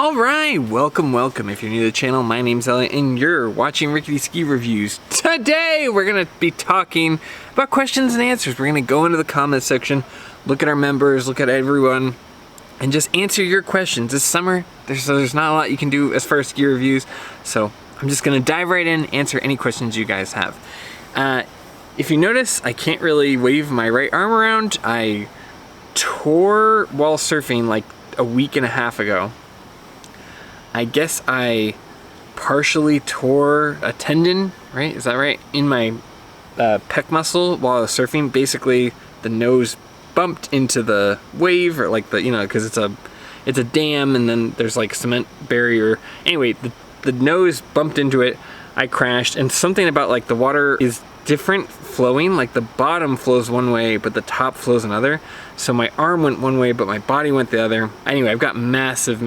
Alright, welcome. If you're new to the channel, my name's Elliott and you're watching Rickety Ski Reviews. Today, we're going to be talking about questions and answers. We're going to go into the comment section, look at our members, look at everyone, and just answer your questions. It's summer, there's not a lot you can do as far as ski reviews, so I'm just going to dive right in, answer any questions you guys have. If you notice, I can't really wave my right arm around. I tore while surfing like a week and a half ago. I guess I partially tore a tendon, right? Is that right? In my pec muscle while I was surfing. Basically, the nose bumped into the wave, or like the, because it's a dam and then there's like cement barrier. Anyway, the nose bumped into it. I crashed, and something about like the water is different flowing. Like the bottom flows one way, but the top flows another. So my arm went one way, but my body went the other. Anyway, I've got massive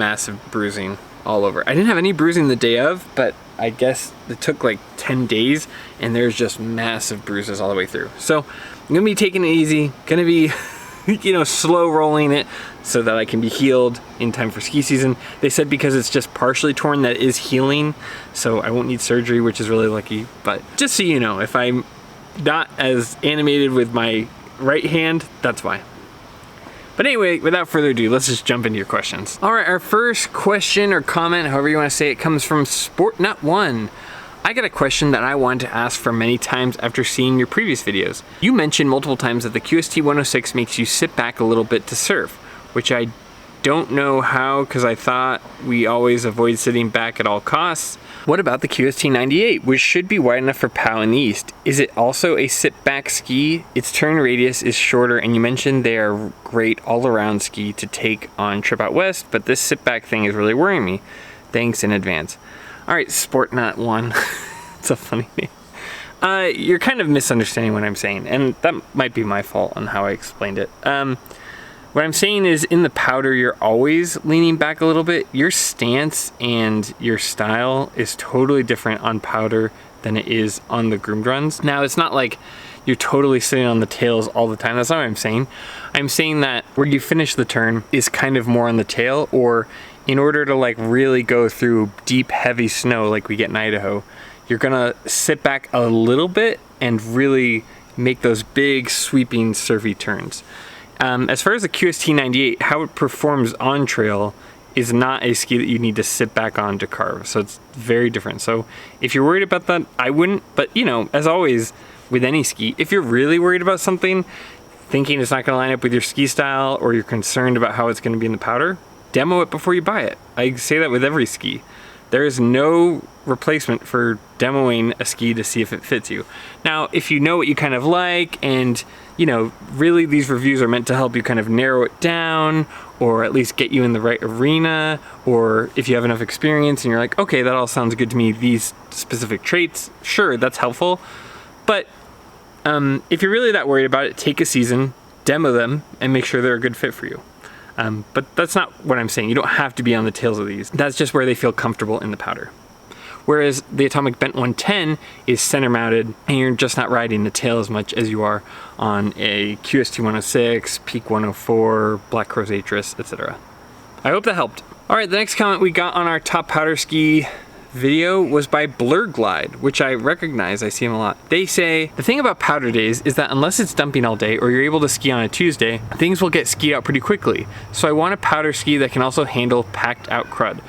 bruising all over. I didn't have any bruising the day of, but I guess it took like 10 days and there's just massive bruises all the way through. So I'm gonna be taking it easy, gonna be slow rolling it so that I can be healed in time for ski season. They said because it's just partially torn that is healing, so I won't need surgery, which is really lucky. But just so you know, if I'm not as animated with my right hand, that's why. But anyway, without further ado, let's just jump into your questions. All right, our first question or comment, however you want to say it, comes from SportNut1. I got a question that I wanted to ask for many times after seeing your previous videos. You mentioned multiple times that the QST 106 makes you sit back a little bit to surf, which I don't know how, because I thought we always avoid sitting back at all costs. What about the QST 98, which should be wide enough for POW in the east? Is it also a sit-back ski? Its turn radius is shorter, and you mentioned they are great all-around ski to take on trip out west, but this sit-back thing is really worrying me. Thanks in advance. All right, SportNut1. It's a funny name. You're kind of misunderstanding what I'm saying, and that might be my fault on how I explained it. What I'm saying is, in the powder, you're always leaning back a little bit. Your stance and your style is totally different on powder than it is on the groomed runs. Now, it's not like you're totally sitting on the tails all the time. That's not what I'm saying. I'm saying that where you finish the turn is kind of more on the tail, or in order to like really go through deep, heavy snow like we get in Idaho, you're gonna sit back a little bit and really make those big, sweeping, surfy turns. As far as the QST 98, how it performs on trail is not a ski that you need to sit back on to carve. So it's very different. So if you're worried about that, I wouldn't. But as always with any ski, if you're really worried about something, thinking it's not going to line up with your ski style, or you're concerned about how it's going to be in the powder, demo it before you buy it. I say that with every ski. There is no replacement for demoing a ski to see if it fits you. Now, if you know what you kind of like, and really these reviews are meant to help you kind of narrow it down, or at least get you in the right arena, or if you have enough experience and you're like, okay, that all sounds good to me, these specific traits, sure, that's helpful. But if you're really that worried about it, take a season, demo them, and make sure they're a good fit for you. But that's not what I'm saying. You don't have to be on the tails of these. That's just where they feel comfortable in the powder. Whereas the Atomic Bent 110 is center mounted, and you're just not riding the tail as much as you are on a QST 106, Peak 104, Black Crow's Atris, etc. I hope that helped. All right, the next comment we got on our top powder ski video was by Blur Glide, which I recognize. I see him a lot. They say, the thing about powder days is that unless it's dumping all day or you're able to ski on a Tuesday, things will get skied out pretty quickly. So I want a powder ski that can also handle packed out crud.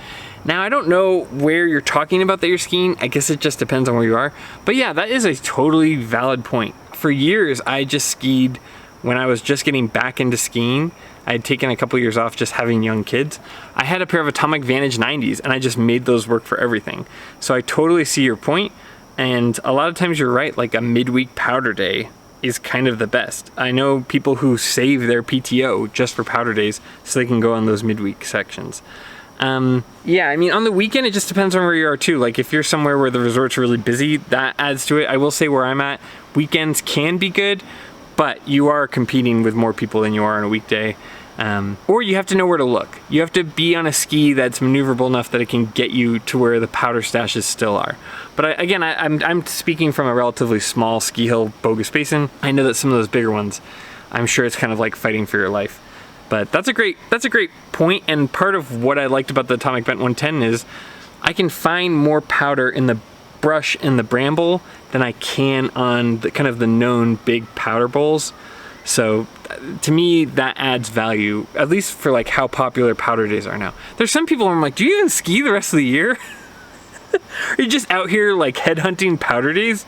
Now, I don't know where you're talking about that you're skiing. I guess it just depends on where you are. But yeah, that is a totally valid point. For years, I just skied when I was just getting back into skiing. I had taken a couple years off just having young kids. I had a pair of Atomic Vantage 90s, and I just made those work for everything. So I totally see your point, and a lot of times you're right, like a midweek powder day is kind of the best. I know people who save their PTO just for powder days so they can go on those midweek sections. Yeah, I mean, on the weekend, it just depends on where you are too. Like if you're somewhere where the resort's really busy, that adds to it. I will say where I'm at, weekends can be good, but you are competing with more people than you are on a weekday. Or you have to know where to look. You have to be on a ski that's maneuverable enough that it can get you to where the powder stashes still are. But again, I'm speaking from a relatively small ski hill, Bogus Basin. I know that some of those bigger ones, I'm sure it's kind of like fighting for your life. But that's a great point, and part of what I liked about the Atomic Bent 110 is I can find more powder in the brush and the bramble than I can on the kind of the known big powder bowls. So to me, that adds value, at least for like how popular powder days are now. There's some people where I'm like, do you even ski the rest of the year? Are you just out here like headhunting powder days?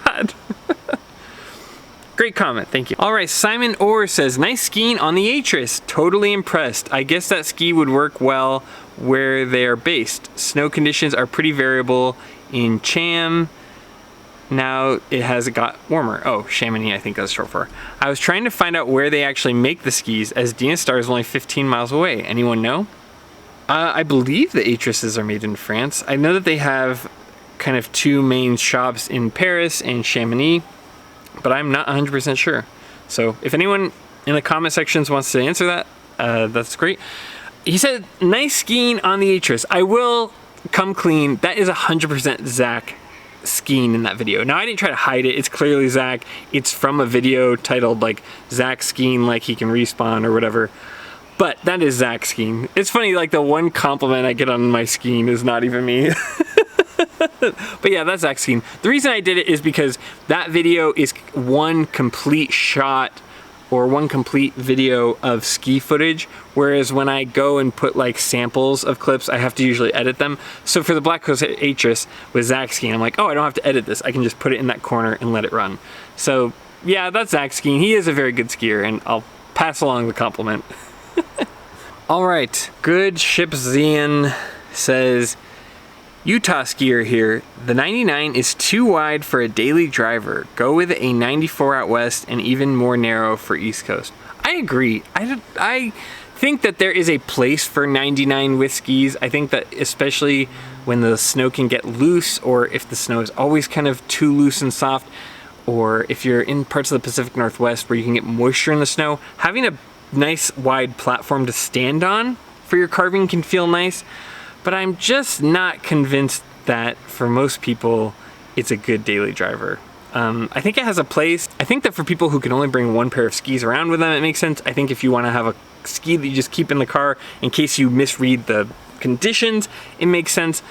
God. Great comment, thank you. All right, Simon Orr says, nice skiing on the Atris. Totally impressed. I guess that ski would work well where they are based. Snow conditions are pretty variable in Cham. Now it has got warmer. Oh, Chamonix, I think that's short for. I was trying to find out where they actually make the skis, as Dienestar is only 15 miles away. Anyone know? I believe the Atrises are made in France. I know that they have kind of two main shops in Paris and Chamonix, but I'm not 100% sure. So if anyone in the comment sections wants to answer that, that's great. He said, nice skiing on the Atris. I will come clean. That is 100% Zach skiing in that video. Now I didn't try to hide it. It's clearly Zach. It's from a video titled like Zach skiing like he can respawn or whatever. But that is Zach skiing. It's funny, like the one compliment I get on my skiing is not even me. But yeah, that's Zach skiing. The reason I did it is because that video is one complete shot or one complete video of ski footage, whereas when I go and put like samples of clips, I have to usually edit them. So for the Black Coast Atris with Zach skiing, I'm like, oh, I don't have to edit this. I can just put it in that corner and let it run. So yeah, that's Zach skiing. He is a very good skier, and I'll pass along the compliment. All right, Good Ship Zian says, Utah skier here. The 99 is too wide for a daily driver. Go with a 94 out west and even more narrow for East Coast. I agree. I think that there is a place for 99 with skis. I think that especially when the snow can get loose, or if the snow is always kind of too loose and soft, or if you're in parts of the Pacific Northwest where you can get moisture in the snow, having a nice wide platform to stand on for your carving can feel nice. But I'm just not convinced that for most people it's a good daily driver. I think it has a place. I think that for people who can only bring one pair of skis around with them, it makes sense. I think if you want to have a ski that you just keep in the car in case you misread the conditions, it makes sense.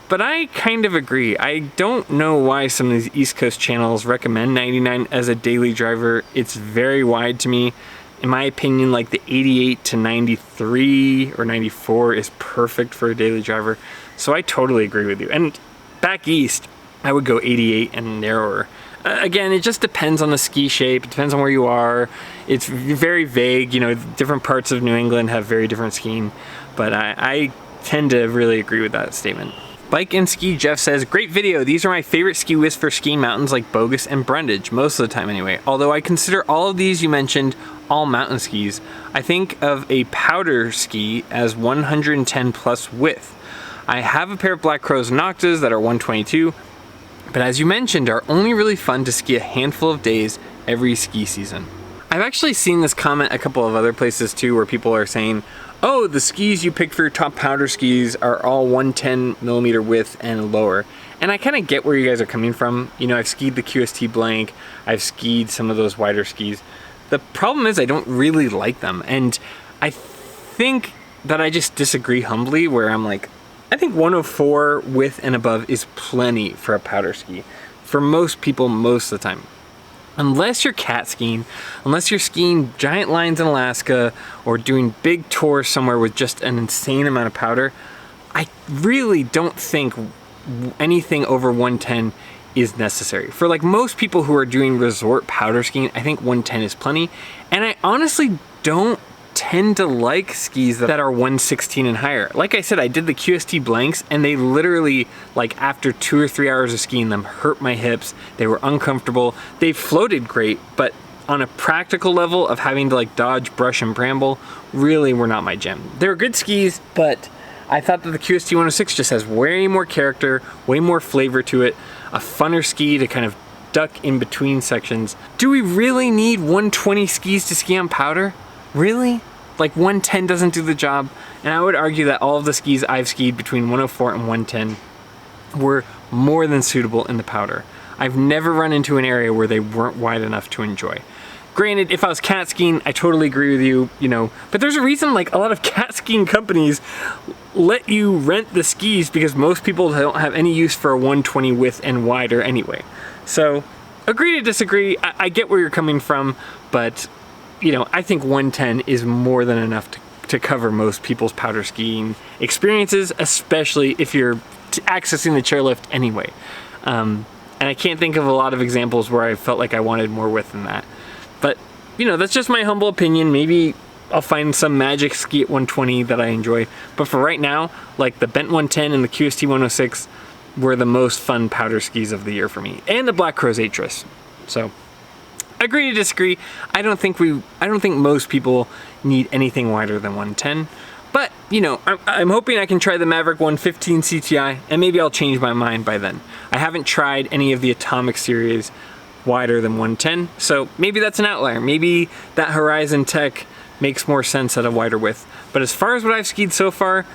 But I kind of agree. I don't know why some of these East Coast channels recommend 99 as a daily driver. It's very wide to me. In my opinion, like the 88 to 93 or 94 is perfect for a daily driver. So I totally agree with you. And back east, I would go 88 and narrower. Again, it just depends on the ski shape. It depends on where you are. It's very vague. You know, different parts of New England have very different skiing. But I tend to really agree with that statement. Bike and Ski Jeff says, great video. These are my favorite ski whisks for skiing mountains like Bogus and Brundage, most of the time anyway. Although I consider all of these you mentioned all mountain skis. I think of a powder ski as 110 plus width. I have a pair of Black Crows Noctas that are 122, but as you mentioned, are only really fun to ski a handful of days every ski season. I've actually seen this comment a couple of other places too, where people are saying, oh, the skis you pick for your top powder skis are all 110 millimeter width and lower. And I kind of get where you guys are coming from. You know, I've skied the QST blank, I've skied some of those wider skis. The problem is I don't really like them. And I think that I just disagree humbly, where I'm like, I think 104 width and above is plenty for a powder ski. For most people, most of the time. Unless you're cat skiing, unless you're skiing giant lines in Alaska or doing big tours somewhere with just an insane amount of powder, I really don't think anything over 110 is necessary. For like most people who are doing resort powder skiing, I think 110 is plenty. And I honestly don't tend to like skis that are 116 and higher. Like I said, I did the QST blanks and they literally, like after 2 or 3 hours of skiing them, hurt my hips. They were uncomfortable. They floated great, but on a practical level of having to like dodge brush and bramble, really were not my jam. They're good skis, but I thought that the QST 106 just has way more character, way more flavor to it, a funner ski to kind of duck in between sections. Do we really need 120 skis to ski on powder? Really? Like 110 doesn't do the job? And I would argue that all of the skis I've skied between 104 and 110 were more than suitable in the powder. I've never run into an area where they weren't wide enough to enjoy. Granted, if I was cat skiing, I totally agree with you, you know, but there's a reason like a lot of cat skiing companies let you rent the skis because most people don't have any use for a 120 width and wider anyway. So agree to disagree. I get where you're coming from, but you know, I think 110 is more than enough to cover most people's powder skiing experiences, especially if you're accessing the chairlift anyway. And I can't think of a lot of examples where I felt like I wanted more width than that. But, you know, that's just my humble opinion. Maybe I'll find some magic ski at 120 that I enjoy. But for right now, like the Bent 110 and the QST 106 were the most fun powder skis of the year for me. And the Black Crow's Atris. So, agree to disagree. I don't think most people need anything wider than 110. But, you know, I'm hoping I can try the Maverick 115 CTI, and maybe I'll change my mind by then. I haven't tried any of the Atomic series wider than 110, so maybe that's an outlier. Maybe that Horizon Tech makes more sense at a wider width. But as far as what I've skied so far,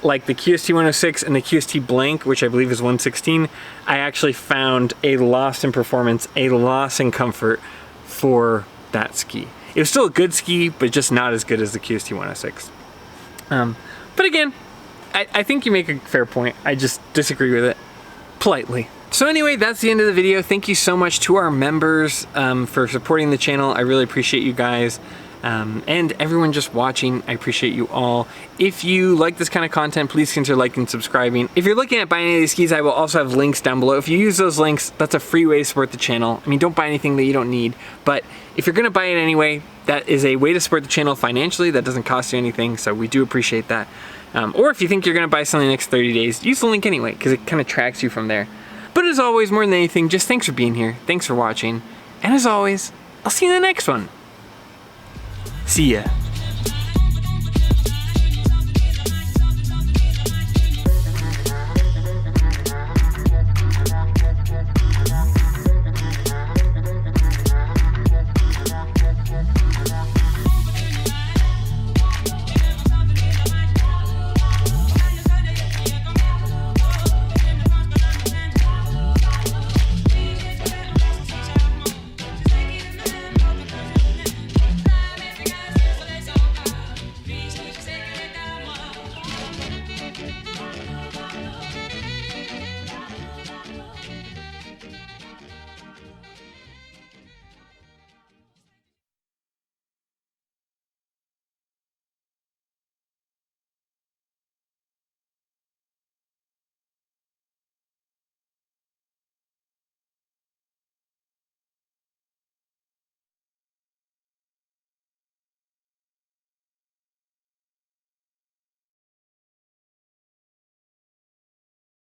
like the QST 106 and the QST Blank, which I believe is 116, I actually found a loss in performance, a loss in comfort for that ski. It was still a good ski, but just not as good as the QST 106. But again, I think you make a fair point. I just disagree with it politely. So anyway, that's the end of the video. Thank you so much to our members for supporting the channel. I really appreciate you guys. And everyone just watching, I appreciate you all. If you like this kind of content, please consider liking and subscribing. If you're looking at buying any of these skis, I will also have links down below. If you use those links, that's a free way to support the channel. I mean, don't buy anything that you don't need, but if you're gonna buy it anyway, that is a way to support the channel financially. That doesn't cost you anything, so we do appreciate that. Or if you think you're gonna buy something in the next 30 days, use the link anyway, because it kind of tracks you from there. But as always, more than anything, just thanks for being here. Thanks for watching. And as always, I'll see you in the next one. See ya.